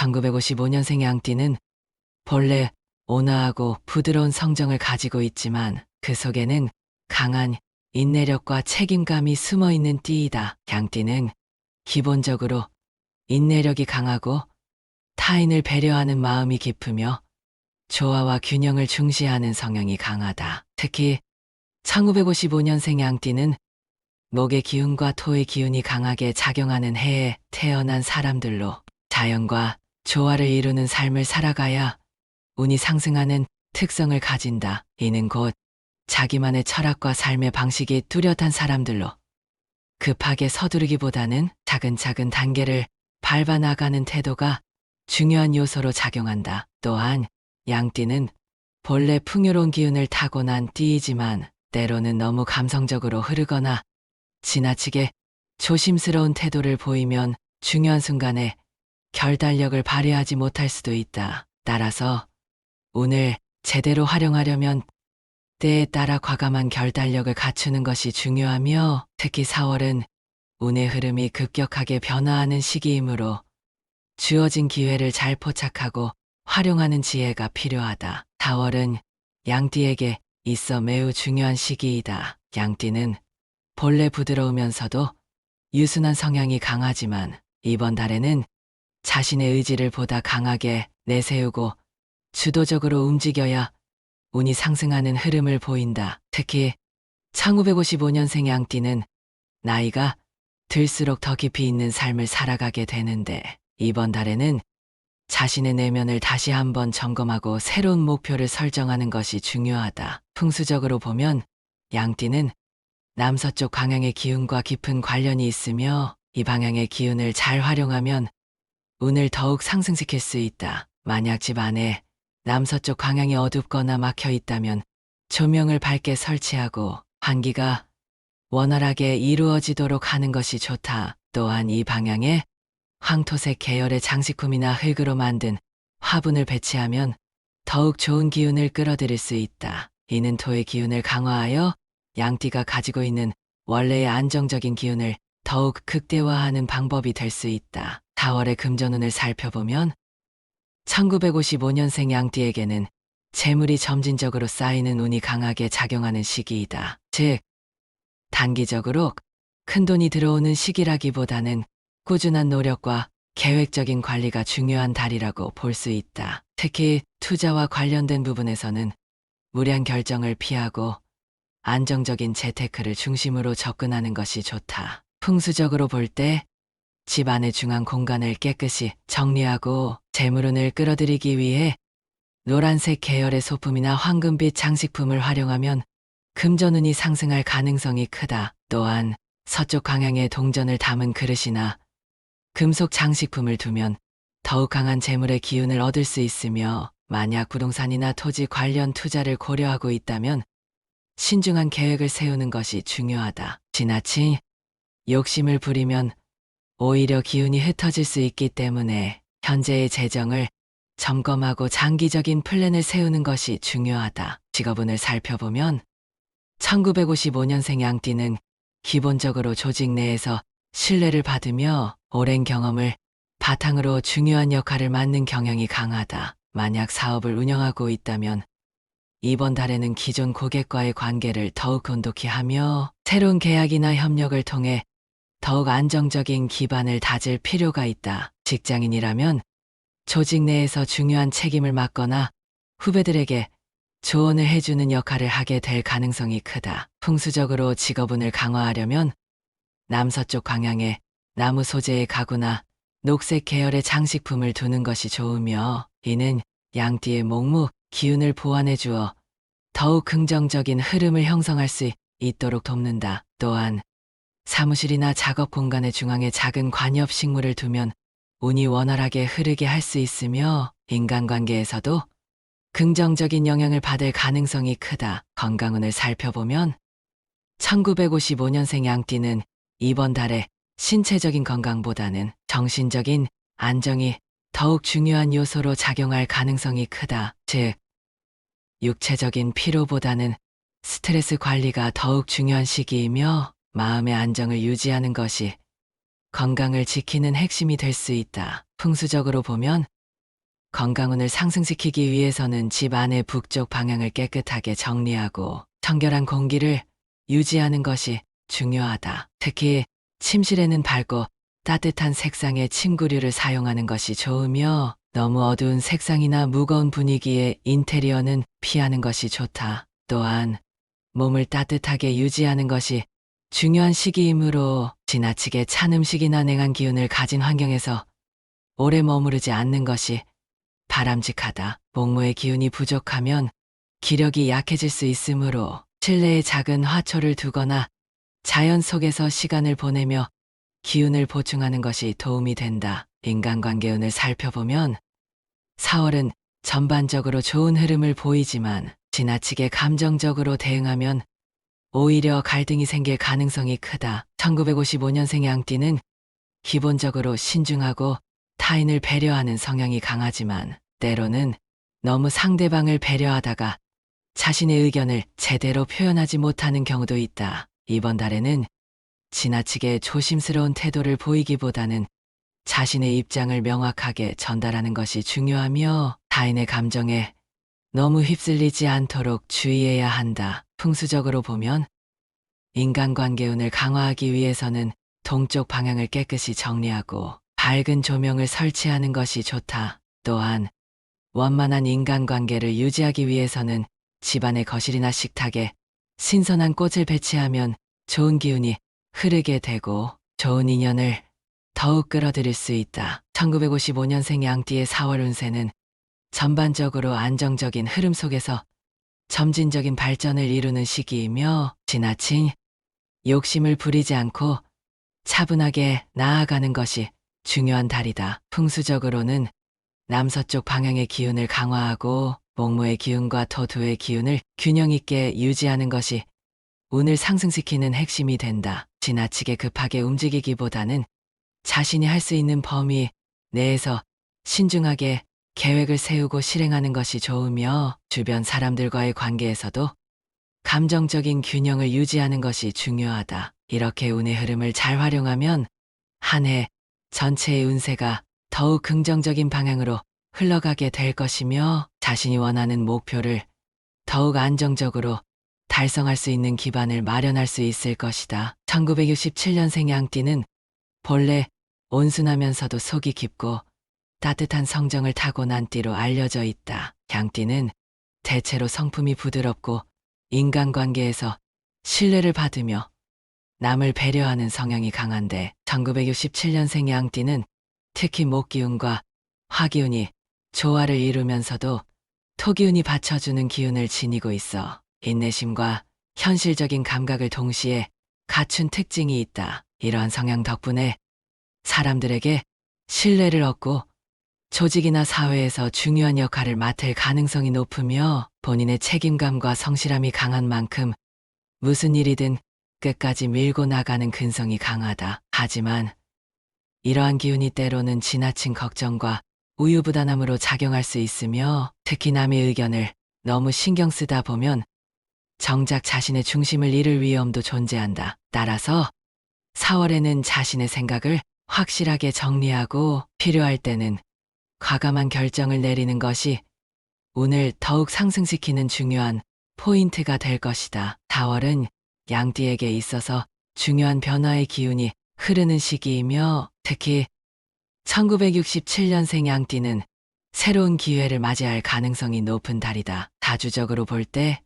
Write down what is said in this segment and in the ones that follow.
1955년생 양띠는 본래 온화하고 부드러운 성정을 가지고 있지만 그 속에는 강한 인내력과 책임감이 숨어 있는 띠이다. 양띠는 기본적으로 인내력이 강하고 타인을 배려하는 마음이 깊으며 조화와 균형을 중시하는 성향이 강하다. 특히 1955년생 양띠는 목의 기운과 토의 기운이 강하게 작용하는 해에 태어난 사람들로 자연과 조화를 이루는 삶을 살아가야 운이 상승하는 특성을 가진다. 이는 곧 자기만의 철학과 삶의 방식이 뚜렷한 사람들로 급하게 서두르기보다는 차근차근 단계를 밟아 나가는 태도가 중요한 요소로 작용한다. 또한 양띠는 본래 풍요로운 기운을 타고난 띠이지만 때로는 너무 감성적으로 흐르거나 지나치게 조심스러운 태도를 보이면 중요한 순간에 결단력을 발휘하지 못할 수도 있다. 따라서 운을 제대로 활용하려면 때에 따라 과감한 결단력을 갖추는 것이 중요하며 특히 4월은 운의 흐름이 급격하게 변화하는 시기이므로 주어진 기회를 잘 포착하고 활용하는 지혜가 필요하다. 4월은 양띠에게 있어 매우 중요한 시기이다. 양띠는 본래 부드러우면서도 유순한 성향이 강하지만 이번 달에는 자신의 의지를 보다 강하게 내세우고 주도적으로 움직여야 운이 상승하는 흐름을 보인다. 특히 1955년생 양띠는 나이가 들수록 더 깊이 있는 삶을 살아가게 되는데 이번 달에는 자신의 내면을 다시 한번 점검하고 새로운 목표를 설정하는 것이 중요하다. 풍수적으로 보면 양띠는 남서쪽 방향의 기운과 깊은 관련이 있으며 이 방향의 기운을 잘 활용하면 운을 더욱 상승시킬 수 있다. 만약 집 안에 남서쪽 방향이 어둡거나 막혀 있다면 조명을 밝게 설치하고 환기가 원활하게 이루어지도록 하는 것이 좋다. 또한 이 방향에 황토색 계열의 장식품이나 흙으로 만든 화분을 배치하면 더욱 좋은 기운을 끌어들일 수 있다. 이는 토의 기운을 강화하여 양띠가 가지고 있는 원래의 안정적인 기운을 더욱 극대화하는 방법이 될 수 있다. 4월의 금전운을 살펴보면 1955년생 양띠에게는 재물이 점진적으로 쌓이는 운이 강하게 작용하는 시기이다. 즉, 단기적으로 큰돈이 들어오는 시기라기보다는 꾸준한 노력과 계획적인 관리가 중요한 달이라고 볼 수 있다. 특히 투자와 관련된 부분에서는 무리한 결정을 피하고 안정적인 재테크를 중심으로 접근하는 것이 좋다. 풍수적으로 볼 때 집 안의 중앙 공간을 깨끗이 정리하고 재물운을 끌어들이기 위해 노란색 계열의 소품이나 황금빛 장식품을 활용하면 금전운이 상승할 가능성이 크다. 또한 서쪽 방향의 동전을 담은 그릇이나 금속 장식품을 두면 더욱 강한 재물의 기운을 얻을 수 있으며 만약 부동산이나 토지 관련 투자를 고려하고 있다면 신중한 계획을 세우는 것이 중요하다. 지나친 욕심을 부리면 오히려 기운이 흩어질 수 있기 때문에 현재의 재정을 점검하고 장기적인 플랜을 세우는 것이 중요하다. 직업운을 살펴보면 1955년생 양띠는 기본적으로 조직 내에서 신뢰를 받으며 오랜 경험을 바탕으로 중요한 역할을 맡는 경향이 강하다. 만약 사업을 운영하고 있다면 이번 달에는 기존 고객과의 관계를 더욱 돈독히 하며 새로운 계약이나 협력을 통해 더욱 안정적인 기반을 다질 필요가 있다. 직장인이라면 조직 내에서 중요한 책임을 맡거나 후배들에게 조언을 해주는 역할을 하게 될 가능성이 크다. 풍수적으로 직업운을 강화하려면 남서쪽 방향에 나무 소재의 가구나 녹색 계열의 장식품을 두는 것이 좋으며 이는 양띠의 목무 기운을 보완해 주어 더욱 긍정적인 흐름을 형성할 수 있도록 돕는다. 또한 사무실이나 작업 공간의 중앙에 작은 관엽식물을 두면 운이 원활하게 흐르게 할 수 있으며 인간관계에서도 긍정적인 영향을 받을 가능성이 크다. 건강운을 살펴보면 1955년생 양띠는 이번 달에 신체적인 건강보다는 정신적인 안정이 더욱 중요한 요소로 작용할 가능성이 크다. 즉, 육체적인 피로보다는 스트레스 관리가 더욱 중요한 시기이며 마음의 안정을 유지하는 것이 건강을 지키는 핵심이 될 수 있다. 풍수적으로 보면 건강운을 상승시키기 위해서는 집 안의 북쪽 방향을 깨끗하게 정리하고 청결한 공기를 유지하는 것이 중요하다. 특히 침실에는 밝고 따뜻한 색상의 침구류를 사용하는 것이 좋으며 너무 어두운 색상이나 무거운 분위기의 인테리어는 피하는 것이 좋다. 또한 몸을 따뜻하게 유지하는 것이 중요한 시기이므로 지나치게 찬 음식이나 냉한 기운을 가진 환경에서 오래 머무르지 않는 것이 바람직하다. 목모의 기운이 부족하면 기력이 약해질 수 있으므로 실내에 작은 화초를 두거나 자연 속에서 시간을 보내며 기운을 보충하는 것이 도움이 된다. 인간관계운을 살펴보면 4월은 전반적으로 좋은 흐름을 보이지만 지나치게 감정적으로 대응하면 오히려 갈등이 생길 가능성이 크다. 1955년생 양띠는 기본적으로 신중하고 타인을 배려하는 성향이 강하지만 때로는 너무 상대방을 배려하다가 자신의 의견을 제대로 표현하지 못하는 경우도 있다. 이번 달에는 지나치게 조심스러운 태도를 보이기보다는 자신의 입장을 명확하게 전달하는 것이 중요하며 타인의 감정에 너무 휩쓸리지 않도록 주의해야 한다. 풍수적으로 보면 인간관계운을 강화하기 위해서는 동쪽 방향을 깨끗이 정리하고 밝은 조명을 설치하는 것이 좋다. 또한 원만한 인간관계를 유지하기 위해서는 집안의 거실이나 식탁에 신선한 꽃을 배치하면 좋은 기운이 흐르게 되고 좋은 인연을 더욱 끌어들일 수 있다. 1955년생 양띠의 4월 운세는 전반적으로 안정적인 흐름 속에서 점진적인 발전을 이루는 시기이며 지나친 욕심을 부리지 않고 차분하게 나아가는 것이 중요한 달이다. 풍수적으로는 남서쪽 방향의 기운을 강화하고 목모의 기운과 토토의 기운을 균형 있게 유지하는 것이 운을 상승시키는 핵심이 된다. 지나치게 급하게 움직이기보다는 자신이 할 수 있는 범위 내에서 신중하게 계획을 세우고 실행하는 것이 좋으며 주변 사람들과의 관계에서도 감정적인 균형을 유지하는 것이 중요하다. 이렇게 운의 흐름을 잘 활용하면 한 해 전체의 운세가 더욱 긍정적인 방향으로 흘러가게 될 것이며 자신이 원하는 목표를 더욱 안정적으로 달성할 수 있는 기반을 마련할 수 있을 것이다. 1967년생 양띠는 본래 온순하면서도 속이 깊고 따뜻한 성정을 타고난 띠로 알려져 있다. 양띠는 대체로 성품이 부드럽고 인간관계에서 신뢰를 받으며 남을 배려하는 성향이 강한데 1967년생 양띠는 특히 목기운과 화기운이 조화를 이루면서도 토기운이 받쳐주는 기운을 지니고 있어 인내심과 현실적인 감각을 동시에 갖춘 특징이 있다. 이러한 성향 덕분에 사람들에게 신뢰를 얻고 조직이나 사회에서 중요한 역할을 맡을 가능성이 높으며 본인의 책임감과 성실함이 강한 만큼 무슨 일이든 끝까지 밀고 나가는 근성이 강하다. 하지만 이러한 기운이 때로는 지나친 걱정과 우유부단함으로 작용할 수 있으며 특히 남의 의견을 너무 신경 쓰다 보면 정작 자신의 중심을 잃을 위험도 존재한다. 따라서 4월에는 자신의 생각을 확실하게 정리하고 필요할 때는 과감한 결정을 내리는 것이 운을 더욱 상승시키는 중요한 포인트가 될 것이다. 4월은 양띠에게 있어서 중요한 변화의 기운이 흐르는 시기이며 특히 1967년생 양띠는 새로운 기회를 맞이할 가능성이 높은 달이다. 다주적으로 볼 때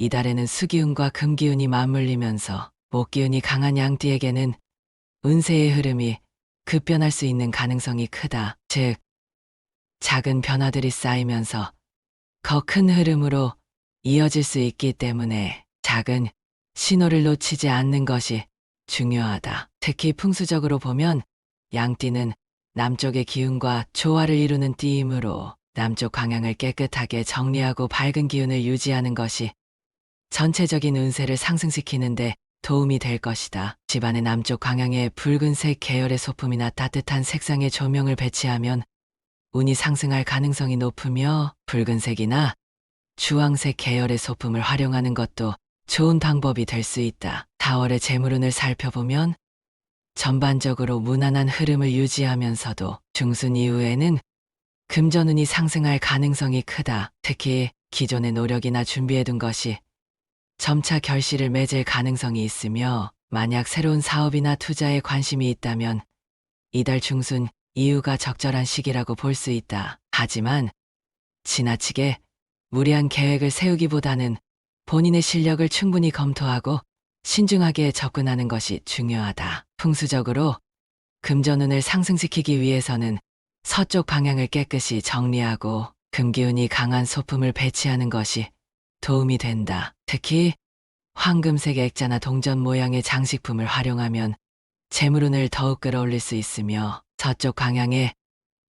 이 달에는 수기운과 금기운이 맞물리면서 목기운이 강한 양띠에게는 운세의 흐름이 급변할 수 있는 가능성이 크다. 즉, 작은 변화들이 쌓이면서 더 큰 흐름으로 이어질 수 있기 때문에 작은 신호를 놓치지 않는 것이 중요하다. 특히 풍수적으로 보면 양띠는 남쪽의 기운과 조화를 이루는 띠이므로 남쪽 방향을 깨끗하게 정리하고 밝은 기운을 유지하는 것이 전체적인 운세를 상승시키는데 도움이 될 것이다. 집안의 남쪽 방향에 붉은색 계열의 소품이나 따뜻한 색상의 조명을 배치하면 운이 상승할 가능성이 높으며 붉은색이나 주황색 계열의 소품을 활용하는 것도 좋은 방법이 될 수 있다. 4월의 재물운을 살펴보면 전반적으로 무난한 흐름을 유지하면서도 중순 이후에는 금전운이 상승할 가능성이 크다. 특히 기존의 노력이나 준비해둔 것이 점차 결실을 맺을 가능성이 있으며 만약 새로운 사업이나 투자에 관심이 있다면 이달 중순 이후가 적절한 시기라고 볼 수 있다. 하지만 지나치게 무리한 계획을 세우기보다는 본인의 실력을 충분히 검토하고 신중하게 접근하는 것이 중요하다. 풍수적으로 금전운을 상승시키기 위해서는 서쪽 방향을 깨끗이 정리하고 금기운이 강한 소품을 배치하는 것이 도움이 된다. 특히 황금색 액자나 동전 모양의 장식품을 활용하면 재물운을 더욱 끌어올릴 수 있으며 서쪽 방향에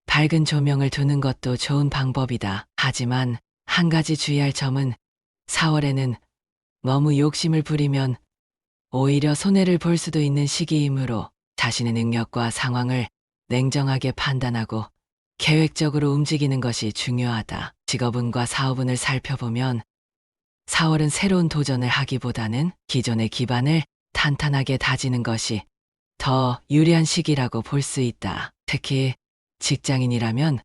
밝은 조명을 두는 것도 좋은 방법이다. 하지만 한 가지 주의할 점은 4월에는 너무 욕심을 부리면 오히려 손해를 볼 수도 있는 시기이므로 자신의 능력과 상황을 냉정하게 판단하고 계획적으로 움직이는 것이 중요하다. 직업운과 사업운을 살펴보면 4월은 새로운 도전을 하기보다는 기존의 기반을 탄탄하게 다지는 것이 더 유리한 시기라고 볼 수 있다. 특히 직장인이라면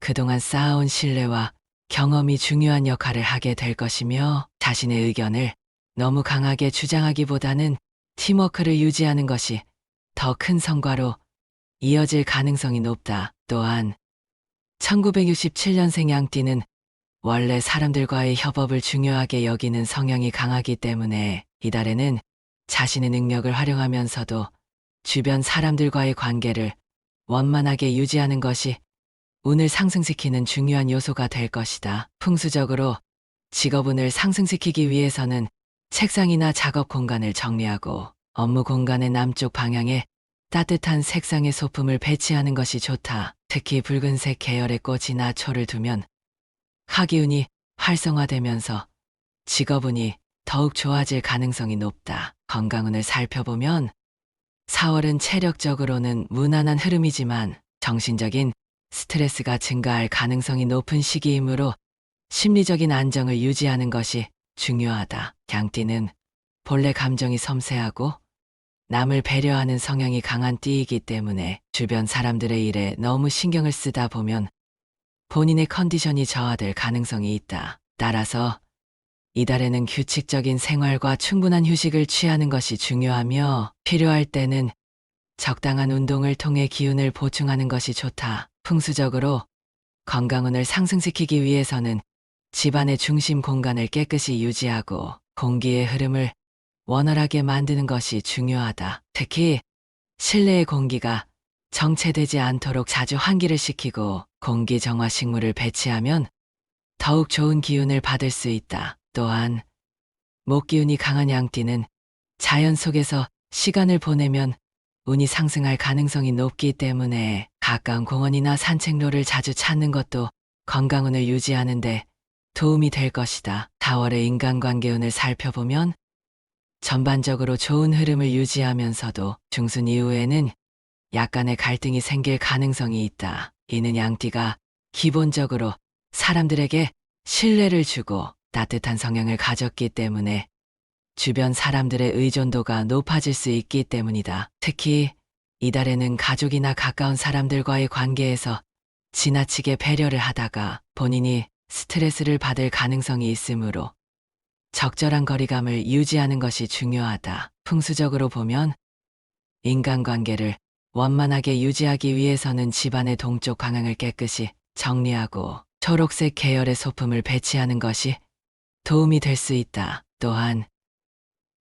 그동안 쌓아온 신뢰와 경험이 중요한 역할을 하게 될 것이며 자신의 의견을 너무 강하게 주장하기보다는 팀워크를 유지하는 것이 더 큰 성과로 이어질 가능성이 높다. 또한 1967년생 양띠는 원래 사람들과의 협업을 중요하게 여기는 성향이 강하기 때문에 이달에는 자신의 능력을 활용하면서도 주변 사람들과의 관계를 원만하게 유지하는 것이 운을 상승시키는 중요한 요소가 될 것이다. 풍수적으로 직업운을 상승시키기 위해서는 책상이나 작업 공간을 정리하고 업무 공간의 남쪽 방향에 따뜻한 색상의 소품을 배치하는 것이 좋다. 특히 붉은색 계열의 꽃이나 초를 두면 화기운이 활성화되면서 직업운이 더욱 좋아질 가능성이 높다. 건강운을 살펴보면 4월은 체력적으로는 무난한 흐름이지만 정신적인 스트레스가 증가할 가능성이 높은 시기이므로 심리적인 안정을 유지하는 것이 중요하다. 양띠는 본래 감정이 섬세하고 남을 배려하는 성향이 강한 띠이기 때문에 주변 사람들의 일에 너무 신경을 쓰다 보면 본인의 컨디션이 저하될 가능성이 있다. 따라서 이달에는 규칙적인 생활과 충분한 휴식을 취하는 것이 중요하며 필요할 때는 적당한 운동을 통해 기운을 보충하는 것이 좋다. 풍수적으로 건강운을 상승시키기 위해서는 집안의 중심 공간을 깨끗이 유지하고 공기의 흐름을 원활하게 만드는 것이 중요하다. 특히 실내의 공기가 정체되지 않도록 자주 환기를 시키고 공기 정화 식물을 배치하면 더욱 좋은 기운을 받을 수 있다. 또한 목기운이 강한 양띠는 자연 속에서 시간을 보내면 운이 상승할 가능성이 높기 때문에 가까운 공원이나 산책로를 자주 찾는 것도 건강운을 유지하는 데 도움이 될 것이다. 4월의 인간관계운을 살펴보면 전반적으로 좋은 흐름을 유지하면서도 중순 이후에는 약간의 갈등이 생길 가능성이 있다. 이는 양띠가 기본적으로 사람들에게 신뢰를 주고 따뜻한 성향을 가졌기 때문에 주변 사람들의 의존도가 높아질 수 있기 때문이다. 특히 이달에는 가족이나 가까운 사람들과의 관계에서 지나치게 배려를 하다가 본인이 스트레스를 받을 가능성이 있으므로 적절한 거리감을 유지하는 것이 중요하다. 풍수적으로 보면 인간관계를 원만하게 유지하기 위해서는 집안의 동쪽 방향을 깨끗이 정리하고 초록색 계열의 소품을 배치하는 것이 도움이 될 수 있다. 또한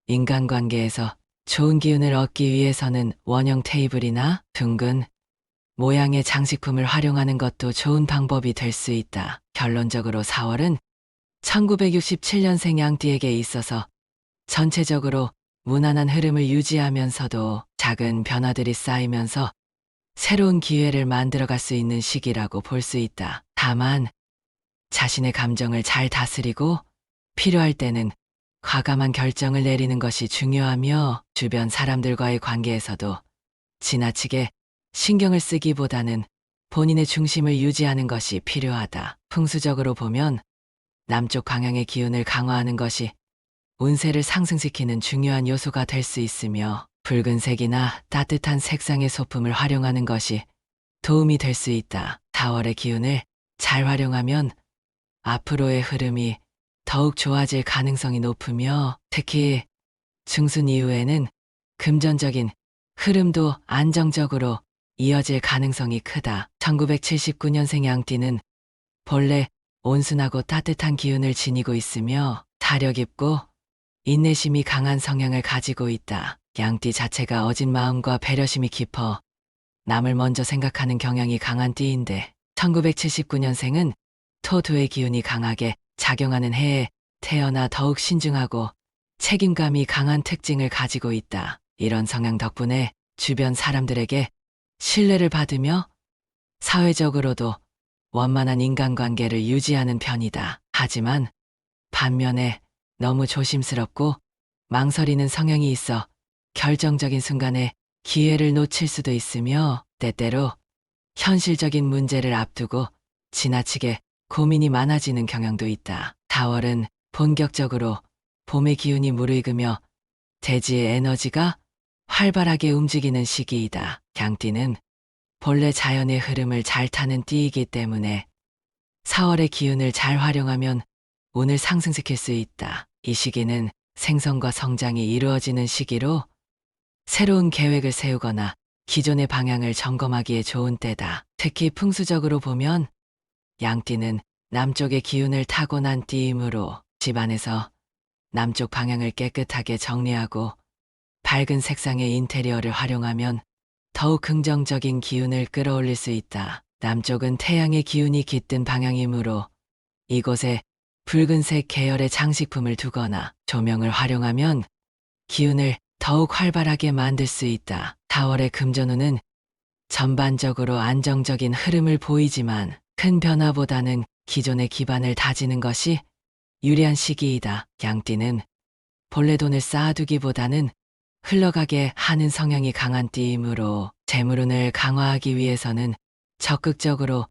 인간관계에서 좋은 기운을 얻기 위해서는 원형 테이블이나 둥근 모양의 장식품을 활용하는 것도 좋은 방법이 될 수 있다. 결론적으로 4월은 1967년생 양띠에게 있어서 전체적으로 무난한 흐름을 유지하면서도 작은 변화들이 쌓이면서 새로운 기회를 만들어갈 수 있는 시기라고 볼 수 있다. 다만 자신의 감정을 잘 다스리고 필요할 때는 과감한 결정을 내리는 것이 중요하며 주변 사람들과의 관계에서도 지나치게 신경을 쓰기보다는 본인의 중심을 유지하는 것이 필요하다. 풍수적으로 보면 남쪽 방향의 기운을 강화하는 것이 운세를 상승시키는 중요한 요소가 될 수 있으며 붉은색이나 따뜻한 색상의 소품을 활용하는 것이 도움이 될 수 있다. 다월의 기운을 잘 활용하면 앞으로의 흐름이 더욱 좋아질 가능성이 높으며 특히 중순 이후에는 금전적인 흐름도 안정적으로 이어질 가능성이 크다. 1979년생 양띠는 본래 온순하고 따뜻한 기운을 지니고 있으며 타력 있고 인내심이 강한 성향을 가지고 있다. 양띠 자체가 어진 마음과 배려심이 깊어 남을 먼저 생각하는 경향이 강한 띠인데 1979년생은 토토의 기운이 강하게 작용하는 해에 태어나 더욱 신중하고 책임감이 강한 특징을 가지고 있다. 이런 성향 덕분에 주변 사람들에게 신뢰를 받으며 사회적으로도 원만한 인간관계를 유지하는 편이다. 하지만 반면에 너무 조심스럽고 망설이는 성향이 있어 결정적인 순간에 기회를 놓칠 수도 있으며 때때로 현실적인 문제를 앞두고 지나치게 고민이 많아지는 경향도 있다. 다월은 본격적으로 봄의 기운이 무르익으며 대지의 에너지가 활발하게 움직이는 시기이다. 양띠는 본래 자연의 흐름을 잘 타는 띠이기 때문에 4월의 기운을 잘 활용하면 운을 상승시킬 수 있다. 이 시기는 생성과 성장이 이루어지는 시기로 새로운 계획을 세우거나 기존의 방향을 점검하기에 좋은 때다. 특히 풍수적으로 보면 양띠는 남쪽의 기운을 타고난 띠이므로 집안에서 남쪽 방향을 깨끗하게 정리하고 밝은 색상의 인테리어를 활용하면 더욱 긍정적인 기운을 끌어올릴 수 있다. 남쪽은 태양의 기운이 깃든 방향이므로 이곳에 붉은색 계열의 장식품을 두거나 조명을 활용하면 기운을 더욱 활발하게 만들 수 있다. 4월의 금전운은 전반적으로 안정적인 흐름을 보이지만 큰 변화보다는 기존의 기반을 다지는 것이 유리한 시기이다. 양띠는 본래 돈을 쌓아두기보다는 흘러가게 하는 성향이 강한 띠이므로 재물운을 강화하기 위해서는 적극적으로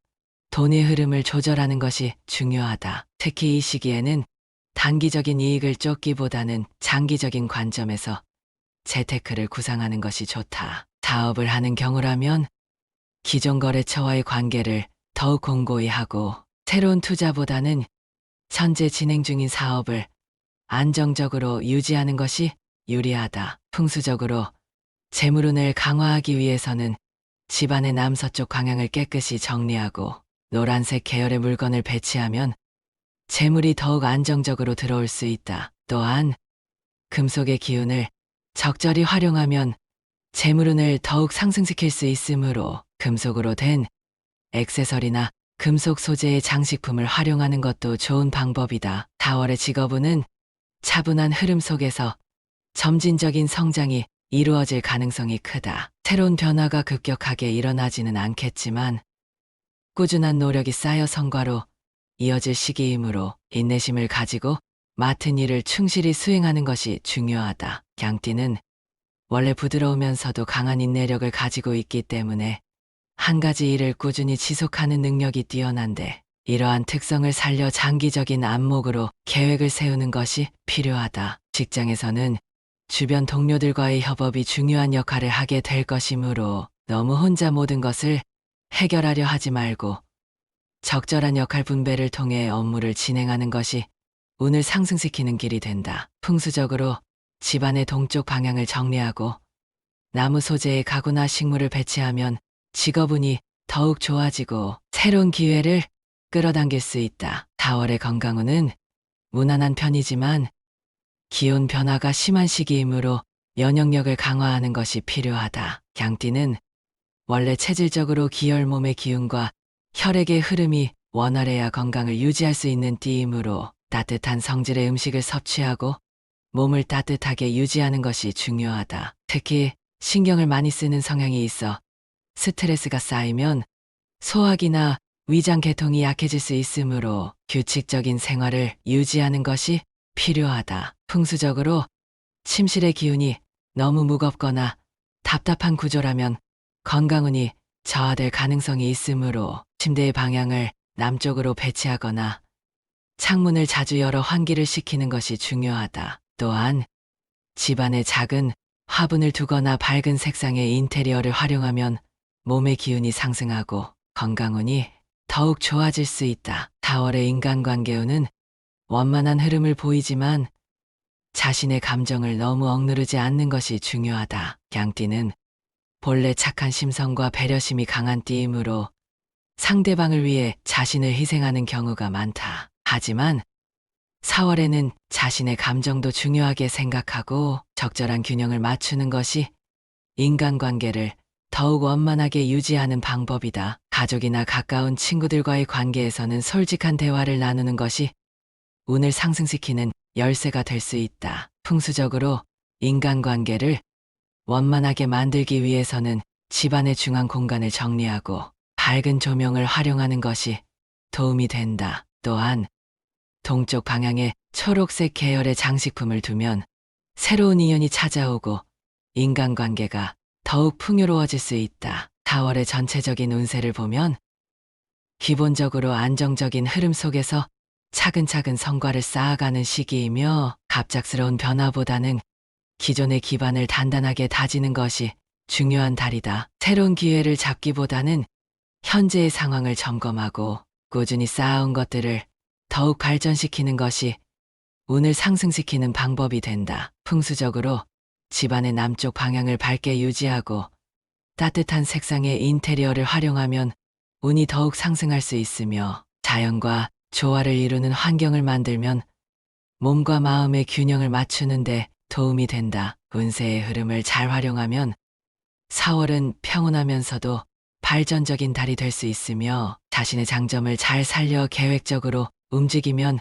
돈의 흐름을 조절하는 것이 중요하다. 특히 이 시기에는 단기적인 이익을 쫓기보다는 장기적인 관점에서 재테크를 구상하는 것이 좋다. 사업을 하는 경우라면 기존 거래처와의 관계를 더욱 공고히 하고 새로운 투자보다는 현재 진행 중인 사업을 안정적으로 유지하는 것이 유리하다. 풍수적으로 재물운을 강화하기 위해서는 집안의 남서쪽 방향을 깨끗이 정리하고 노란색 계열의 물건을 배치하면 재물이 더욱 안정적으로 들어올 수 있다. 또한 금속의 기운을 적절히 활용하면 재물운을 더욱 상승시킬 수 있으므로 금속으로 된 액세서리나 금속 소재의 장식품을 활용하는 것도 좋은 방법이다. 4월의 직업운은 차분한 흐름 속에서 점진적인 성장이 이루어질 가능성이 크다. 새로운 변화가 급격하게 일어나지는 않겠지만 꾸준한 노력이 쌓여 성과로 이어질 시기이므로 인내심을 가지고 맡은 일을 충실히 수행하는 것이 중요하다. 양띠는 원래 부드러우면서도 강한 인내력을 가지고 있기 때문에 한 가지 일을 꾸준히 지속하는 능력이 뛰어난데 이러한 특성을 살려 장기적인 안목으로 계획을 세우는 것이 필요하다. 직장에서는 주변 동료들과의 협업이 중요한 역할을 하게 될 것이므로 너무 혼자 모든 것을 해결하려 하지 말고 적절한 역할 분배를 통해 업무를 진행하는 것이 운을 상승시키는 길이 된다. 풍수적으로 집안의 동쪽 방향을 정리하고 나무 소재의 가구나 식물을 배치하면 직업운이 더욱 좋아지고 새로운 기회를 끌어당길 수 있다. 4월의 건강운은 무난한 편이지만 기온 변화가 심한 시기이므로 면역력을 강화하는 것이 필요하다. 양띠는 원래 체질적으로 기혈 몸의 기운과 혈액의 흐름이 원활해야 건강을 유지할 수 있는 띠이므로 따뜻한 성질의 음식을 섭취하고 몸을 따뜻하게 유지하는 것이 중요하다. 특히 신경을 많이 쓰는 성향이 있어 스트레스가 쌓이면 소화기나 위장 계통이 약해질 수 있으므로 규칙적인 생활을 유지하는 것이 필요하다. 풍수적으로 침실의 기운이 너무 무겁거나 답답한 구조라면 건강운이 저하될 가능성이 있으므로 침대의 방향을 남쪽으로 배치하거나 창문을 자주 열어 환기를 시키는 것이 중요하다. 또한 집안에 작은 화분을 두거나 밝은 색상의 인테리어를 활용하면 몸의 기운이 상승하고 건강운이 더욱 좋아질 수 있다. 4월의 인간관계 운은 원만한 흐름을 보이지만 자신의 감정을 너무 억누르지 않는 것이 중요하다. 양띠는 본래 착한 심성과 배려심이 강한 띠이므로 상대방을 위해 자신을 희생하는 경우가 많다. 하지만 4월에는 자신의 감정도 중요하게 생각하고 적절한 균형을 맞추는 것이 인간관계를 더욱 원만하게 유지하는 방법이다. 가족이나 가까운 친구들과의 관계에서는 솔직한 대화를 나누는 것이 운을 상승시키는 열쇠가 될 수 있다. 풍수적으로 인간관계를 원만하게 만들기 위해서는 집안의 중앙 공간을 정리하고 밝은 조명을 활용하는 것이 도움이 된다. 또한 동쪽 방향에 초록색 계열의 장식품을 두면 새로운 인연이 찾아오고 인간관계가 더욱 풍요로워질 수 있다. 4월의 전체적인 운세를 보면 기본적으로 안정적인 흐름 속에서 차근차근 성과를 쌓아가는 시기이며 갑작스러운 변화보다는 기존의 기반을 단단하게 다지는 것이 중요한 달이다. 새로운 기회를 잡기보다는 현재의 상황을 점검하고 꾸준히 쌓아온 것들을 더욱 발전시키는 것이 운을 상승시키는 방법이 된다. 풍수적으로 집안의 남쪽 방향을 밝게 유지하고 따뜻한 색상의 인테리어를 활용하면 운이 더욱 상승할 수 있으며 자연과 조화를 이루는 환경을 만들면 몸과 마음의 균형을 맞추는데 도움이 된다. 운세의 흐름을 잘 활용하면 4월은 평온하면서도 발전적인 달이 될 수 있으며 자신의 장점을 잘 살려 계획적으로 움직이면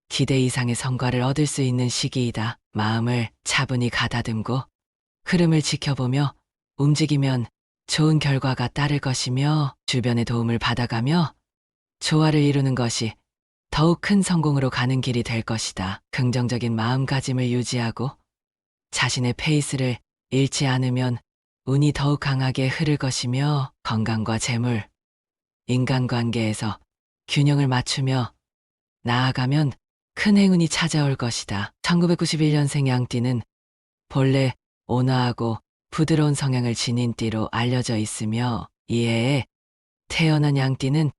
기대 이상의 성과를 얻을 수 있는 시기이다. 마음을 차분히 가다듬고 흐름을 지켜보며 움직이면 좋은 결과가 따를 것이며 주변의 도움을 받아가며 조화를 이루는 것이 더욱 큰 성공으로 가는 길이 될 것이다. 긍정적인 마음가짐을 유지하고 자신의 페이스를 잃지 않으면 운이 더욱 강하게 흐를 것이며 건강과 재물, 인간관계에서 균형을 맞추며 나아가면 큰 행운이 찾아올 것이다. 1991년생 양띠는 본래 온화하고 부드러운 성향을 지닌 띠로 알려져 있으며 이 해에 태어난 양띠는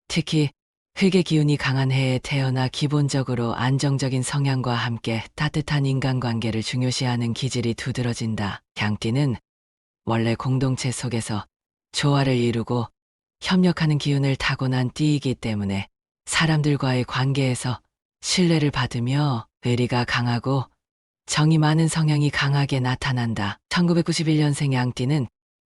특히 흙의 기운이 강한 해에 태어나 기본적으로 안정적인 성향과 함께 따뜻한 인간관계를 중요시하는 기질이 두드러진다. 양띠는 원래 공동체 속에서 조화를 이루고 협력하는 기운을 타고난 띠이기 때문에 사람들과의 관계에서 신뢰를 받으며 의리가 강하고 정이 많은 성향이 강하게 나타난다. 1991년생 양띠는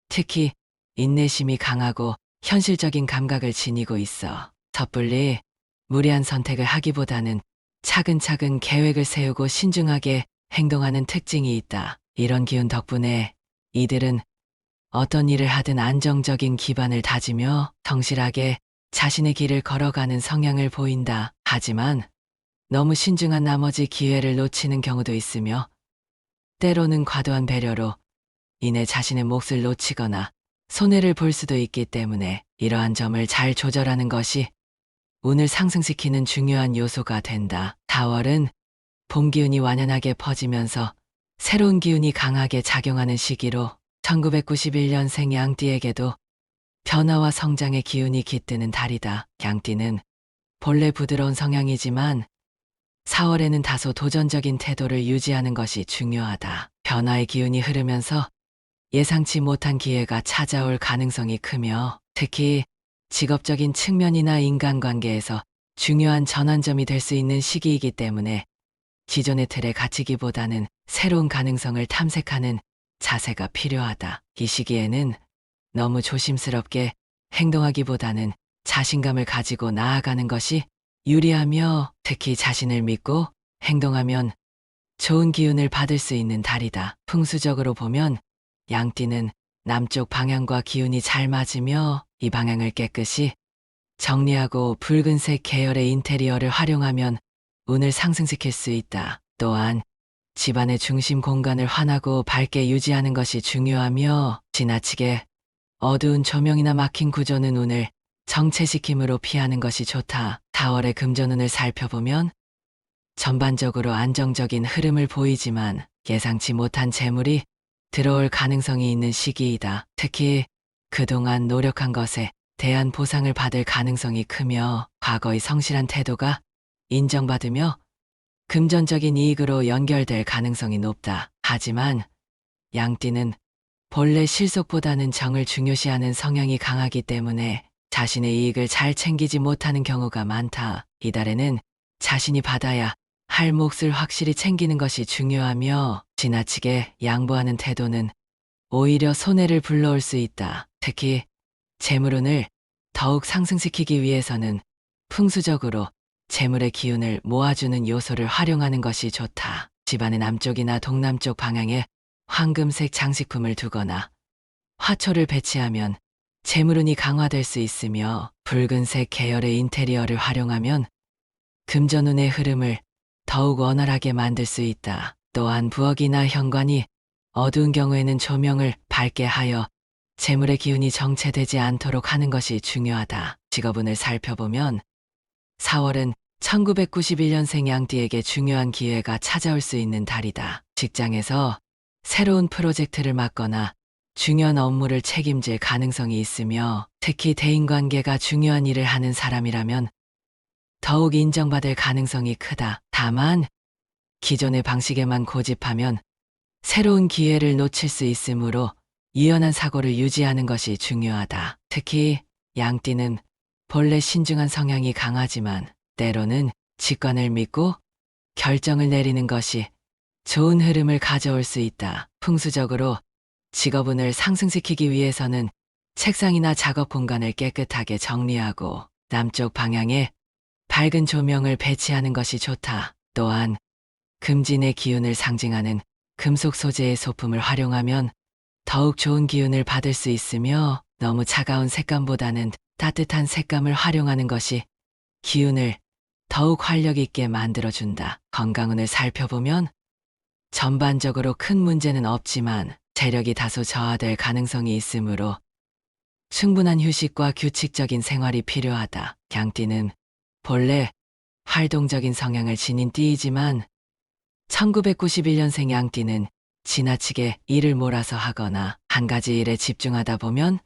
특히 인내심이 강하고 현실적인 감각을 지니고 있어 섣불리 무리한 선택을 하기보다는 차근차근 계획을 세우고 신중하게 행동하는 특징이 있다. 이런 기운 덕분에 이들은 어떤 일을 하든 안정적인 기반을 다지며 성실하게 자신의 길을 걸어가는 성향을 보인다. 하지만 너무 신중한 나머지 기회를 놓치는 경우도 있으며 때로는 과도한 배려로 인해 자신의 몫을 놓치거나 손해를 볼 수도 있기 때문에 이러한 점을 잘 조절하는 것이 운을 상승시키는 중요한 요소가 된다. 4월은 봄 기운이 완연하게 퍼지면서 새로운 기운이 강하게 작용하는 시기로 1991년생 양띠에게도 변화와 성장의 기운이 깃드는 달이다. 양띠는 본래 부드러운 성향이지만 4월에는 다소 도전적인 태도를 유지하는 것이 중요하다. 변화의 기운이 흐르면서 예상치 못한 기회가 찾아올 가능성이 크며 특히 직업적인 측면이나 인간관계에서 중요한 전환점이 될 수 있는 시기이기 때문에 기존의 틀에 갇히기보다는 새로운 가능성을 탐색하는 자세가 필요하다. 이 시기에는 너무 조심스럽게 행동하기보다는 자신감을 가지고 나아가는 것이 유리하며 특히 자신을 믿고 행동하면 좋은 기운을 받을 수 있는 달이다. 풍수적으로 보면 양띠는 남쪽 방향과 기운이 잘 맞으며 이 방향을 깨끗이 정리하고 붉은색 계열의 인테리어를 활용하면 운을 상승시킬 수 있다. 또한 집안의 중심 공간을 환하고 밝게 유지하는 것이 중요하며 지나치게 어두운 조명이나 막힌 구조는 운을 정체시킴으로 피하는 것이 좋다. 4월의 금전운을 살펴보면 전반적으로 안정적인 흐름을 보이지만 예상치 못한 재물이 들어올 가능성이 있는 시기이다. 특히 그동안 노력한 것에 대한 보상을 받을 가능성이 크며 과거의 성실한 태도가 인정받으며 금전적인 이익으로 연결될 가능성이 높다. 하지만 양띠는 본래 실속보다는 정을 중요시하는 성향이 강하기 때문에 자신의 이익을 잘 챙기지 못하는 경우가 많다. 이달에는 자신이 받아야 할 몫을 확실히 챙기는 것이 중요하며 지나치게 양보하는 태도는 오히려 손해를 불러올 수 있다. 특히 재물운을 더욱 상승시키기 위해서는 풍수적으로 재물의 기운을 모아주는 요소를 활용하는 것이 좋다. 집안의 남쪽이나 동남쪽 방향에 황금색 장식품을 두거나 화초를 배치하면 재물운이 강화될 수 있으며 붉은색 계열의 인테리어를 활용하면 금전운의 흐름을 더욱 원활하게 만들 수 있다. 또한 부엌이나 현관이 어두운 경우에는 조명을 밝게 하여 재물의 기운이 정체되지 않도록 하는 것이 중요하다. 직업운을 살펴보면 4월은 1991년생 양띠에게 중요한 기회가 찾아올 수 있는 달이다. 직장에서 새로운 프로젝트를 맡거나 중요한 업무를 책임질 가능성이 있으며 특히 대인관계가 중요한 일을 하는 사람이라면 더욱 인정받을 가능성이 크다. 다만 기존의 방식에만 고집하면 새로운 기회를 놓칠 수 있으므로 유연한 사고를 유지하는 것이 중요하다. 특히 양띠는 본래 신중한 성향이 강하지만 때로는 직관을 믿고 결정을 내리는 것이 좋은 흐름을 가져올 수 있다. 풍수적으로 직업운을 상승시키기 위해서는 책상이나 작업 공간을 깨끗하게 정리하고 남쪽 방향에 밝은 조명을 배치하는 것이 좋다. 또한 금진의 기운을 상징하는 금속 소재의 소품을 활용하면 더욱 좋은 기운을 받을 수 있으며 너무 차가운 색감보다는 따뜻한 색감을 활용하는 것이 기운을 더욱 활력 있게 만들어준다. 건강운을 살펴보면 전반적으로 큰 문제는 없지만 체력이 다소 저하될 가능성이 있으므로 충분한 휴식과 규칙적인 생활이 필요하다. 양띠는 본래 활동적인 성향을 지닌 띠이지만 1991년생 양띠는 지나치게 일을 몰아서 하거나 한 가지 일에 집중하다 보면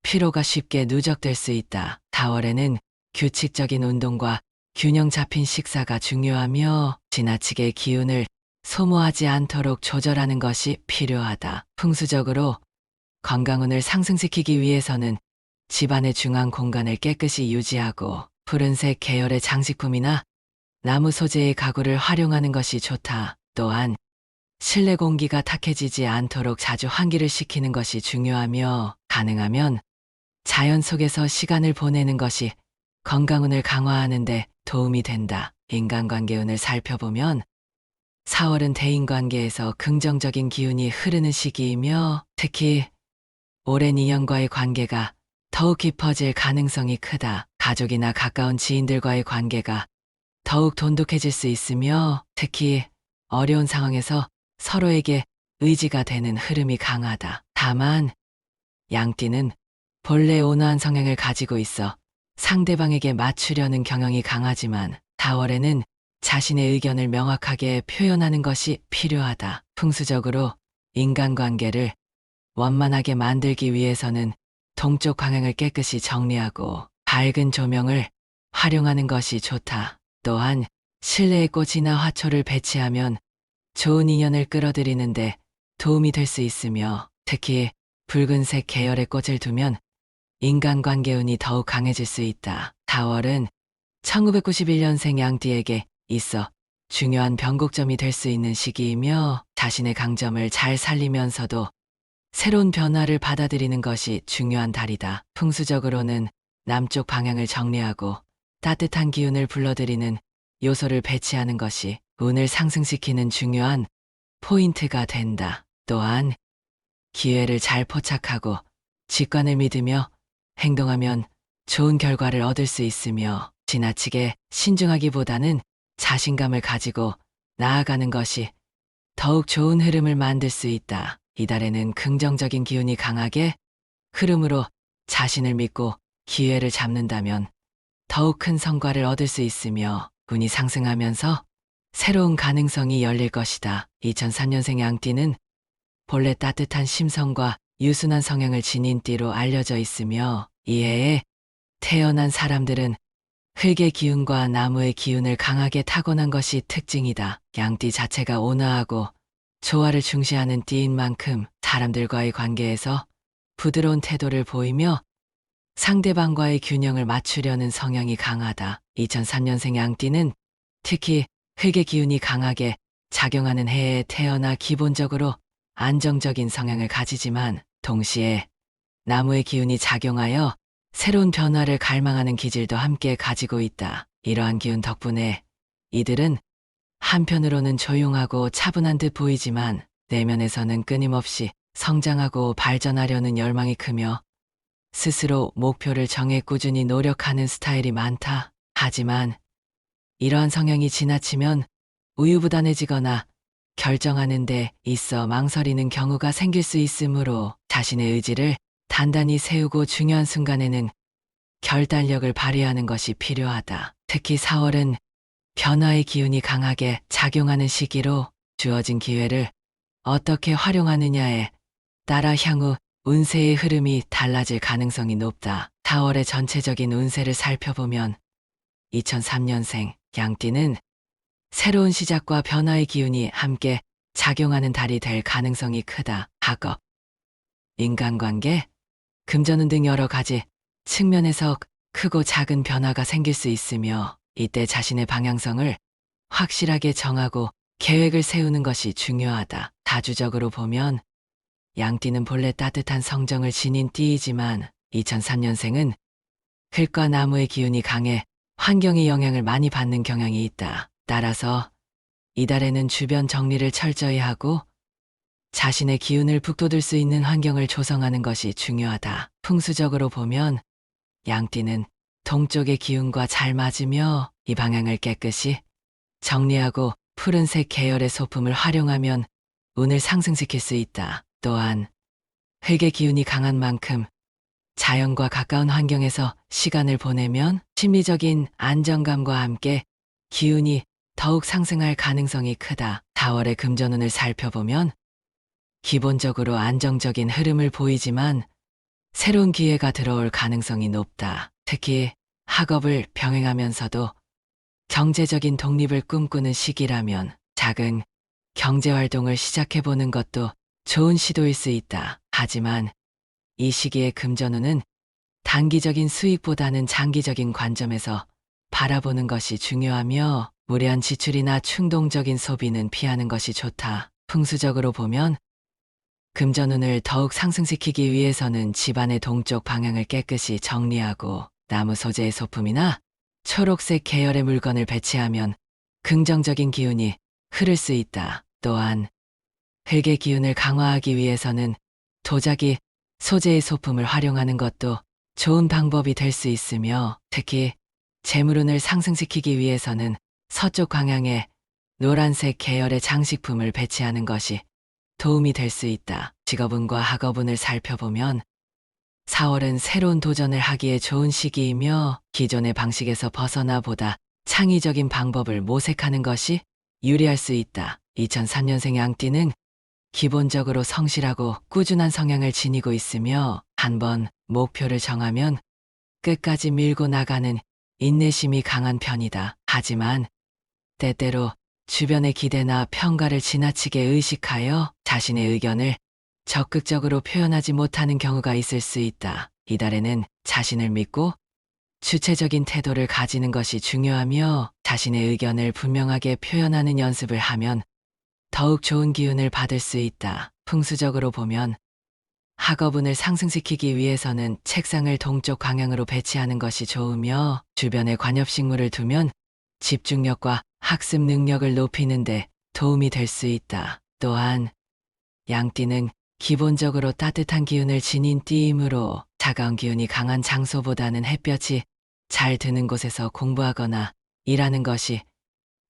피로가 쉽게 누적될 수 있다. 4월에는 규칙적인 운동과 균형 잡힌 식사가 중요하며 지나치게 기운을 소모하지 않도록 조절하는 것이 필요하다. 풍수적으로 건강운을 상승시키기 위해서는 집안의 중앙 공간을 깨끗이 유지하고 푸른색 계열의 장식품이나 나무 소재의 가구를 활용하는 것이 좋다. 또한 실내 공기가 탁해지지 않도록 자주 환기를 시키는 것이 중요하며 가능하면 자연 속에서 시간을 보내는 것이 건강운을 강화하는 데 도움이 된다. 인간관계운을 살펴보면 4월은 대인관계에서 긍정적인 기운이 흐르는 시기이며 특히 오랜 인연과의 관계가 더욱 깊어질 가능성이 크다. 가족이나 가까운 지인들과의 관계가 더욱 돈독해질 수 있으며 특히 어려운 상황에서 서로에게 의지가 되는 흐름이 강하다. 다만 양띠는 본래 온화한 성향을 가지고 있어 상대방에게 맞추려는 경향이 강하지만 4월에는 자신의 의견을 명확하게 표현하는 것이 필요하다. 풍수적으로 인간관계를 원만하게 만들기 위해서는 동쪽 방향을 깨끗이 정리하고 밝은 조명을 활용하는 것이 좋다. 또한 실내에 꽃이나 화초를 배치하면 좋은 인연을 끌어들이는데 도움이 될 수 있으며 특히 붉은색 계열의 꽃을 두면 인간관계운이 더욱 강해질 수 있다. 4월은 1991년생 양띠에게 있어 중요한 변곡점이 될 수 있는 시기이며 자신의 강점을 잘 살리면서도 새로운 변화를 받아들이는 것이 중요한 달이다. 풍수적으로는 남쪽 방향을 정리하고 따뜻한 기운을 불러들이는 요소를 배치하는 것이 운을 상승시키는 중요한 포인트가 된다. 또한 기회를 잘 포착하고 직관을 믿으며 행동하면 좋은 결과를 얻을 수 있으며 지나치게 신중하기보다는 자신감을 가지고 나아가는 것이 더욱 좋은 흐름을 만들 수 있다. 이달에는 긍정적인 기운이 강하게 흐름으로 자신을 믿고 기회를 잡는다면 더욱 큰 성과를 얻을 수 있으며 운이 상승하면서 새로운 가능성이 열릴 것이다. 2003년생 양띠는 본래 따뜻한 심성과 유순한 성향을 지닌 띠로 알려져 있으며 이해에 태어난 사람들은 흙의 기운과 나무의 기운을 강하게 타고난 것이 특징이다. 양띠 자체가 온화하고 조화를 중시하는 띠인 만큼 사람들과의 관계에서 부드러운 태도를 보이며 상대방과의 균형을 맞추려는 성향이 강하다. 2003년생 양띠는 특히 흙의 기운이 강하게 작용하는 해에 태어나 기본적으로 안정적인 성향을 가지지만 동시에 나무의 기운이 작용하여 새로운 변화를 갈망하는 기질도 함께 가지고 있다. 이러한 기운 덕분에 이들은 한편으로는 조용하고 차분한 듯 보이지만 내면에서는 끊임없이 성장하고 발전하려는 열망이 크며 스스로 목표를 정해 꾸준히 노력하는 스타일이 많다. 하지만 이러한 성향이 지나치면 우유부단해지거나 결정하는 데 있어 망설이는 경우가 생길 수 있으므로 자신의 의지를 단단히 세우고 중요한 순간에는 결단력을 발휘하는 것이 필요하다. 특히 4월은 변화의 기운이 강하게 작용하는 시기로 주어진 기회를 어떻게 활용하느냐에 따라 향후 운세의 흐름이 달라질 가능성이 높다. 4월의 전체적인 운세를 살펴보면 2003년생 양띠는 새로운 시작과 변화의 기운이 함께 작용하는 달이 될 가능성이 크다. 학업, 인간관계, 금전운 등 여러 가지 측면에서 크고 작은 변화가 생길 수 있으며 이때 자신의 방향성을 확실하게 정하고 계획을 세우는 것이 중요하다. 다주적으로 보면 양띠는 본래 따뜻한 성정을 지닌 띠이지만 2003년생은 흙과 나무의 기운이 강해 환경의 영향을 많이 받는 경향이 있다. 따라서 이달에는 주변 정리를 철저히 하고 자신의 기운을 북돋을 수 있는 환경을 조성하는 것이 중요하다. 풍수적으로 보면 양띠는 동쪽의 기운과 잘 맞으며 이 방향을 깨끗이 정리하고 푸른색 계열의 소품을 활용하면 운을 상승시킬 수 있다. 또한 흙의 기운이 강한 만큼 자연과 가까운 환경에서 시간을 보내면 심리적인 안정감과 함께 기운이 더욱 상승할 가능성이 크다. 4월의 금전운을 살펴보면 기본적으로 안정적인 흐름을 보이지만 새로운 기회가 들어올 가능성이 높다. 특히 학업을 병행하면서도 경제적인 독립을 꿈꾸는 시기라면 작은 경제활동을 시작해보는 것도 좋은 시도일 수 있다. 하지만 이 시기의 금전운은 단기적인 수익보다는 장기적인 관점에서 바라보는 것이 중요하며 무리한 지출이나 충동적인 소비는 피하는 것이 좋다. 풍수적으로 보면 금전운을 더욱 상승시키기 위해서는 집안의 동쪽 방향을 깨끗이 정리하고 나무 소재의 소품이나 초록색 계열의 물건을 배치하면 긍정적인 기운이 흐를 수 있다. 또한 흙의 기운을 강화하기 위해서는 도자기 소재의 소품을 활용하는 것도 좋은 방법이 될 수 있으며 특히 재물운을 상승시키기 위해서는 서쪽 방향에 노란색 계열의 장식품을 배치하는 것이 도움이 될 수 있다. 직업운과 학업운을 살펴보면 4월은 새로운 도전을 하기에 좋은 시기이며 기존의 방식에서 벗어나 보다 창의적인 방법을 모색하는 것이 유리할 수 있다. 2003년생 양띠는 기본적으로 성실하고 꾸준한 성향을 지니고 있으며 한번 목표를 정하면 끝까지 밀고 나가는 인내심이 강한 편이다. 하지만 때때로 주변의 기대나 평가를 지나치게 의식하여 자신의 의견을 적극적으로 표현하지 못하는 경우가 있을 수 있다. 이달에는 자신을 믿고 주체적인 태도를 가지는 것이 중요하며 자신의 의견을 분명하게 표현하는 연습을 하면 더욱 좋은 기운을 받을 수 있다. 풍수적으로 보면 학업운을 상승시키기 위해서는 책상을 동쪽 방향으로 배치하는 것이 좋으며 주변에 관엽식물을 두면 집중력과 학습 능력을 높이는 데 도움이 될 수 있다. 또한 양띠는 기본적으로 따뜻한 기운을 지닌 띠이므로 차가운 기운이 강한 장소보다는 햇볕이 잘 드는 곳에서 공부하거나 일하는 것이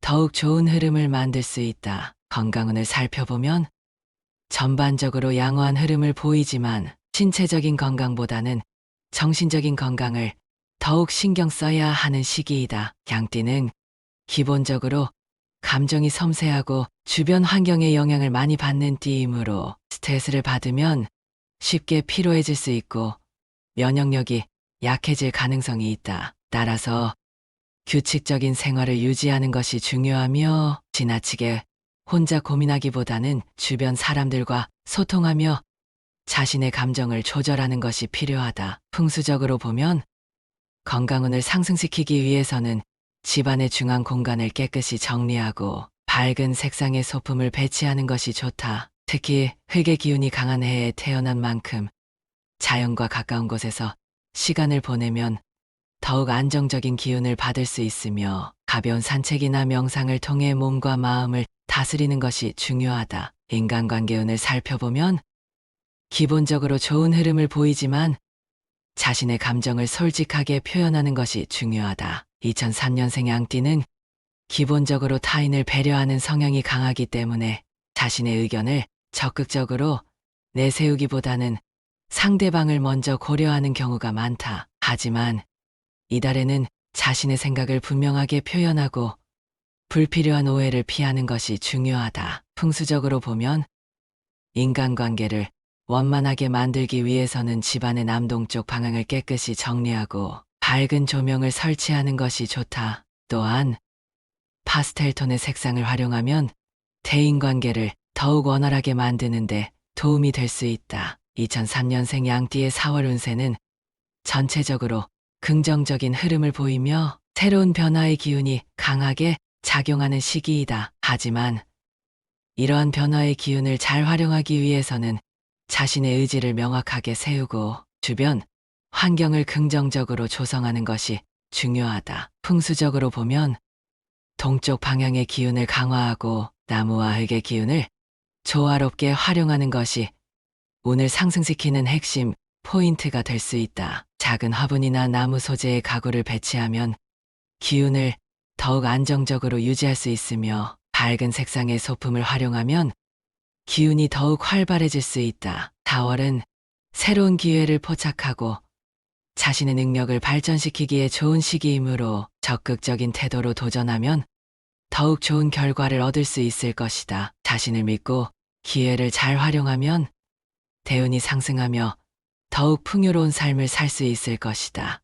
더욱 좋은 흐름을 만들 수 있다. 건강운을 살펴보면 전반적으로 양호한 흐름을 보이지만 신체적인 건강보다는 정신적인 건강을 더욱 신경 써야 하는 시기이다. 양띠는 기본적으로 감정이 섬세하고 주변 환경의 영향을 많이 받는 띠이므로 스트레스를 받으면 쉽게 피로해질 수 있고 면역력이 약해질 가능성이 있다. 따라서 규칙적인 생활을 유지하는 것이 중요하며 지나치게 혼자 고민하기보다는 주변 사람들과 소통하며 자신의 감정을 조절하는 것이 필요하다. 풍수적으로 보면 건강운을 상승시키기 위해서는 집안의 중앙 공간을 깨끗이 정리하고 밝은 색상의 소품을 배치하는 것이 좋다. 특히 흙의 기운이 강한 해에 태어난 만큼 자연과 가까운 곳에서 시간을 보내면 더욱 안정적인 기운을 받을 수 있으며 가벼운 산책이나 명상을 통해 몸과 마음을 다스리는 것이 중요하다. 인간관계운을 살펴보면 기본적으로 좋은 흐름을 보이지만 자신의 감정을 솔직하게 표현하는 것이 중요하다. 2003년생 양띠는 기본적으로 타인을 배려하는 성향이 강하기 때문에 자신의 의견을 적극적으로 내세우기보다는 상대방을 먼저 고려하는 경우가 많다. 하지만 이달에는 자신의 생각을 분명하게 표현하고 불필요한 오해를 피하는 것이 중요하다. 풍수적으로 보면 인간관계를 원만하게 만들기 위해서는 집안의 남동쪽 방향을 깨끗이 정리하고 밝은 조명을 설치하는 것이 좋다. 또한 파스텔 톤의 색상을 활용하면 대인관계를 더욱 원활하게 만드는데 도움이 될 수 있다. 2003년생 양띠의 4월 운세는 전체적으로 긍정적인 흐름을 보이며 새로운 변화의 기운이 강하게 작용하는 시기이다. 하지만 이러한 변화의 기운을 잘 활용하기 위해서는 자신의 의지를 명확하게 세우고 주변 환경을 긍정적으로 조성하는 것이 중요하다. 풍수적으로 보면 동쪽 방향의 기운을 강화하고 나무와 흙의 기운을 조화롭게 활용하는 것이 운을 상승시키는 핵심 포인트가 될 수 있다. 작은 화분이나 나무 소재의 가구를 배치하면 기운을 더욱 안정적으로 유지할 수 있으며 밝은 색상의 소품을 활용하면 기운이 더욱 활발해질 수 있다. 4월은 새로운 기회를 포착하고 자신의 능력을 발전시키기에 좋은 시기이므로 적극적인 태도로 도전하면 더욱 좋은 결과를 얻을 수 있을 것이다. 자신을 믿고 기회를 잘 활용하면 대운이 상승하며 더욱 풍요로운 삶을 살 수 있을 것이다.